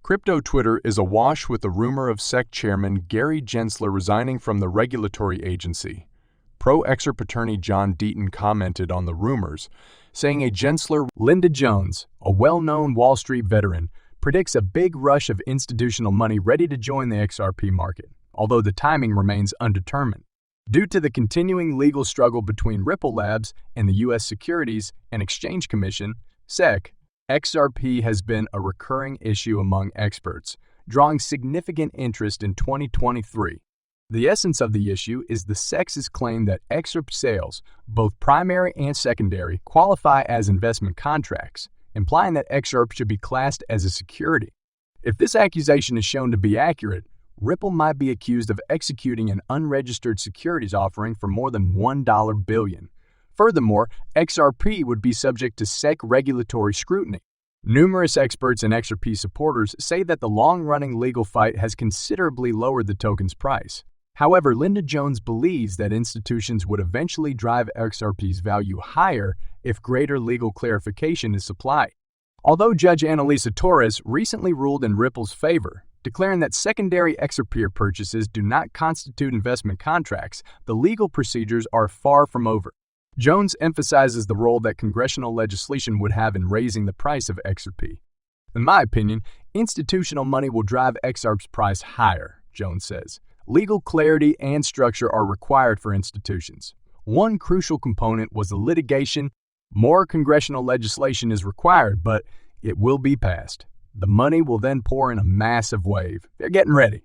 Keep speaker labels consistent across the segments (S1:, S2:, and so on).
S1: Crypto Twitter is awash with the rumor of SEC Chairman Gary Gensler resigning from the regulatory agency. Pro-XRP attorney John Deaton commented on the rumors, saying a Gensler, Linda Jones, a well-known Wall Street veteran, predicts a big rush of institutional money ready to join the XRP market, although the timing remains undetermined. Due to the continuing legal struggle between Ripple Labs and the U.S. Securities and Exchange Commission, SEC, XRP has been a recurring issue among experts, drawing significant interest in 2023. The essence of the issue is the SEC's claim that XRP sales, both primary and secondary, qualify as investment contracts, implying that XRP should be classed as a security. If this accusation is shown to be accurate, Ripple might be accused of executing an unregistered securities offering for more than $1 billion. Furthermore, XRP would be subject to SEC regulatory scrutiny. Numerous experts and XRP supporters say that the long-running legal fight has considerably lowered the token's price. However, Linda Jones believes that institutions would eventually drive XRP's value higher if greater legal clarification is supplied. Although Judge Annalisa Torres recently ruled in Ripple's favor, declaring that secondary XRP purchases do not constitute investment contracts, the legal procedures are far from over. Jones emphasizes the role that congressional legislation would have in raising the price of XRP. In my opinion, institutional money will drive XRP's price higher, Jones says. Legal clarity and structure are required for institutions. One crucial component was the litigation. More congressional legislation is required, but it will be passed. The money will then pour in a massive wave. They're getting ready.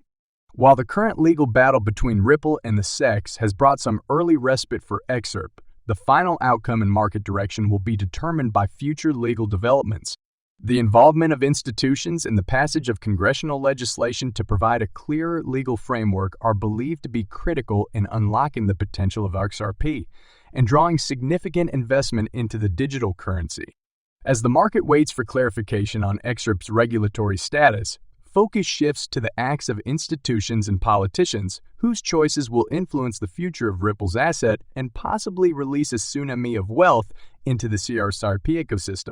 S1: While the current legal battle between Ripple and the SEC has brought some early respite for XRP, the final outcome and market direction will be determined by future legal developments. The involvement of institutions and the passage of congressional legislation to provide a clearer legal framework are believed to be critical in unlocking the potential of XRP and drawing significant investment into the digital currency. As the market waits for clarification on XRP's regulatory status, focus shifts to the acts of institutions and politicians whose choices will influence the future of Ripple's asset and possibly release a tsunami of wealth into the XRP ecosystem.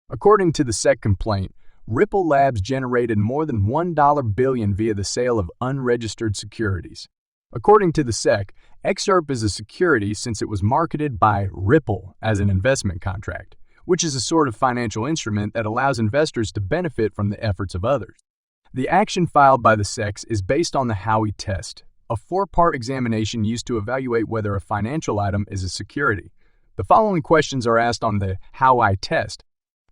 S1: According to the SEC complaint, Ripple Labs generated more than $1 billion via the sale of unregistered securities. According to the SEC, XRP is a security since it was marketed by Ripple as an investment contract, which is a sort of financial instrument that allows investors to benefit from the efforts of others. The action filed by the SEC is based on the Howey test, a four-part examination used to evaluate whether a financial item is a security. The following questions are asked on the Howey test.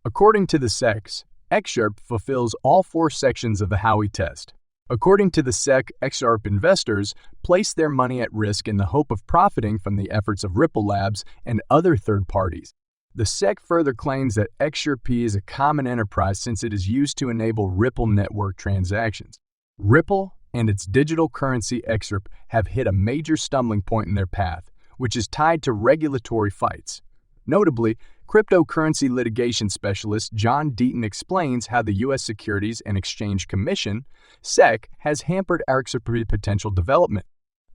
S1: According to the SEC, XRP fulfills all four sections of the Howey test. According to the SEC, XRP investors place their money at risk in the hope of profiting from the efforts of Ripple Labs and other third parties. The SEC further claims that XRP is a common enterprise since it is used to enable Ripple network transactions. Ripple and its digital currency XRP have hit a major stumbling point in their path, which is tied to regulatory fights. Notably, cryptocurrency litigation specialist John Deaton explains how the U.S. Securities and Exchange Commission, SEC, has hampered XRP potential development.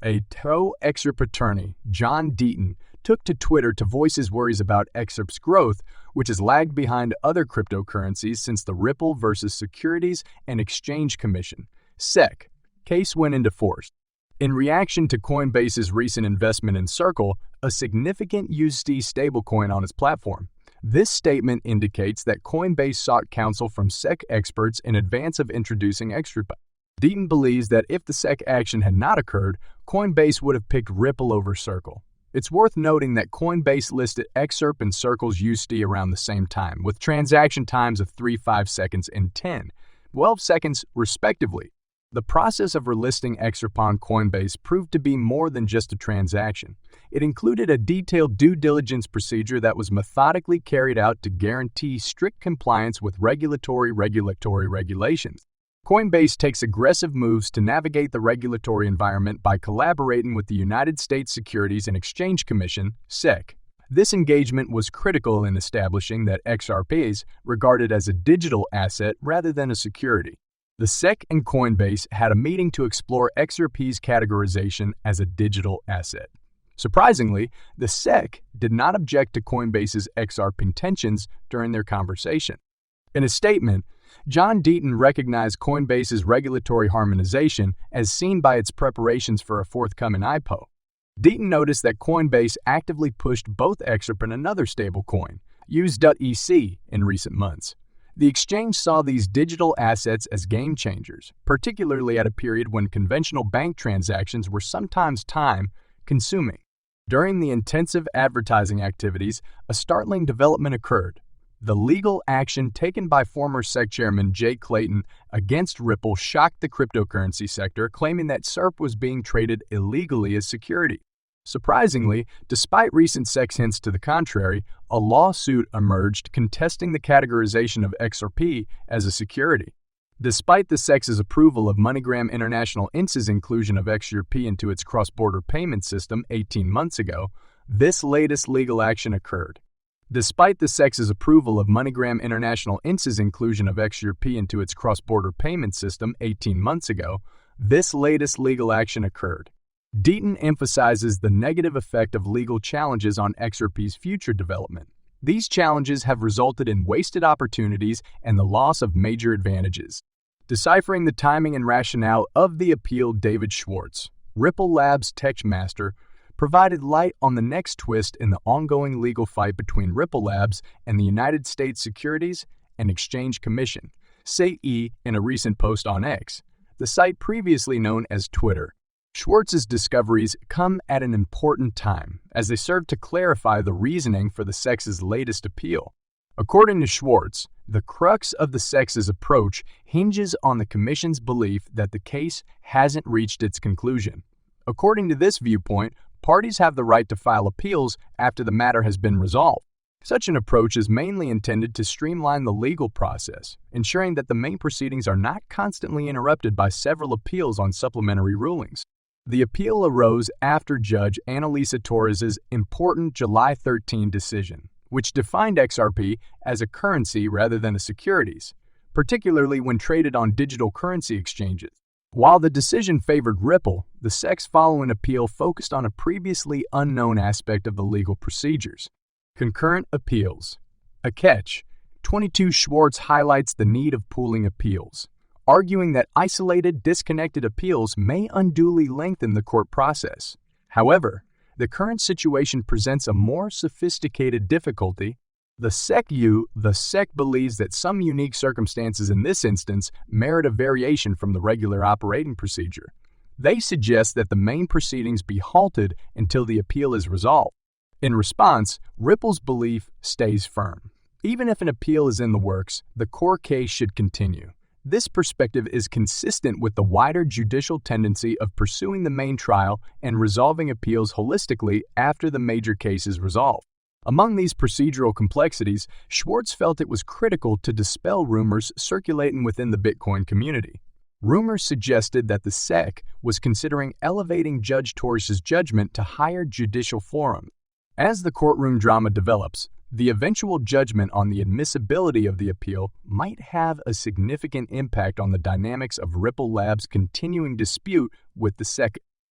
S1: A pro-XRP attorney, John Deaton, took to Twitter to voice his worries about XRP's growth, which has lagged behind other cryptocurrencies since the Ripple versus Securities and Exchange Commission, SEC, case went into force. In reaction to Coinbase's recent investment in Circle, a significant USD stablecoin on its platform, this statement indicates that Coinbase sought counsel from SEC experts in advance of introducing XRP. Deaton believes that if the SEC action had not occurred, Coinbase would have picked Ripple over Circle. It's worth noting that Coinbase listed XRP and Circle's USD around the same time, with transaction times of 3-5 seconds and 10-12 seconds, respectively. The process of relisting XRP on Coinbase proved to be more than just a transaction. It included a detailed due diligence procedure that was methodically carried out to guarantee strict compliance with regulatory regulations. Coinbase takes aggressive moves to navigate the regulatory environment by collaborating with the United States Securities and Exchange Commission, SEC. This engagement was critical in establishing that XRP is regarded as a digital asset rather than a security. The SEC and Coinbase had a meeting to explore XRP's categorization as a digital asset. Surprisingly, the SEC did not object to Coinbase's XRP intentions during their conversation. In a statement, John Deaton recognized Coinbase's regulatory harmonization as seen by its preparations for a forthcoming IPO. Deaton noticed that Coinbase actively pushed both XRP and another stablecoin, USDEC, in recent months. The exchange saw these digital assets as game changers, particularly at a period when conventional bank transactions were sometimes time-consuming. During the intensive advertising activities, a startling development occurred. The legal action taken by former SEC Chairman Jay Clayton against Ripple shocked the cryptocurrency sector, claiming that XRP was being traded illegally as security. Surprisingly, despite recent SEC hints to the contrary, a lawsuit emerged contesting the categorization of XRP as a security. Despite the SEC's approval of MoneyGram International Inc.'s inclusion of XRP into its cross-border payment system 18 months ago, this latest legal action occurred. Despite the SEC's approval of MoneyGram International Inc.'s inclusion of XRP into its cross-border payment system 18 months ago, this latest legal action occurred. Deaton emphasizes the negative effect of legal challenges on XRP's future development. These challenges have resulted in wasted opportunities and the loss of major advantages. Deciphering the timing and rationale of the appeal, David Schwartz, Ripple Labs tech master, provided light on the next twist in the ongoing legal fight between Ripple Labs and the United States Securities and Exchange Commission, SEC, in a recent post on X, the site previously known as Twitter. Schwartz's discoveries come at an important time, as they serve to clarify the reasoning for the SEC's latest appeal. According to Schwartz, the crux of the SEC's approach hinges on the Commission's belief that the case hasn't reached its conclusion. According to this viewpoint, parties have the right to file appeals after the matter has been resolved. Such an approach is mainly intended to streamline the legal process, ensuring that the main proceedings are not constantly interrupted by several appeals on supplementary rulings. The appeal arose after Judge Annalisa Torres's important July 13 decision, which defined XRP as a currency rather than a securities, particularly when traded on digital currency exchanges. While the decision favored Ripple, the SEC's following appeal focused on a previously unknown aspect of the legal procedures: concurrent appeals. A catch. 22 Schwartz highlights the need of pooling appeals, arguing that isolated, disconnected appeals may unduly lengthen the court process. However, the current situation presents a more sophisticated difficulty. The SEC believes that some unique circumstances in this instance merit a variation from the regular operating procedure. They suggest that the main proceedings be halted until the appeal is resolved. In response, Ripple's belief stays firm. Even if an appeal is in the works, the core case should continue. This perspective is consistent with the wider judicial tendency of pursuing the main trial and resolving appeals holistically after the major case is resolved. Among these procedural complexities, Schwartz felt it was critical to dispel rumors circulating within the Bitcoin community. Rumors suggested that the SEC was considering elevating Judge Torres's judgment to higher judicial forums. As the courtroom drama develops, the eventual judgment on the admissibility of the appeal might have a significant impact on the dynamics of Ripple Labs' continuing dispute with the SEC.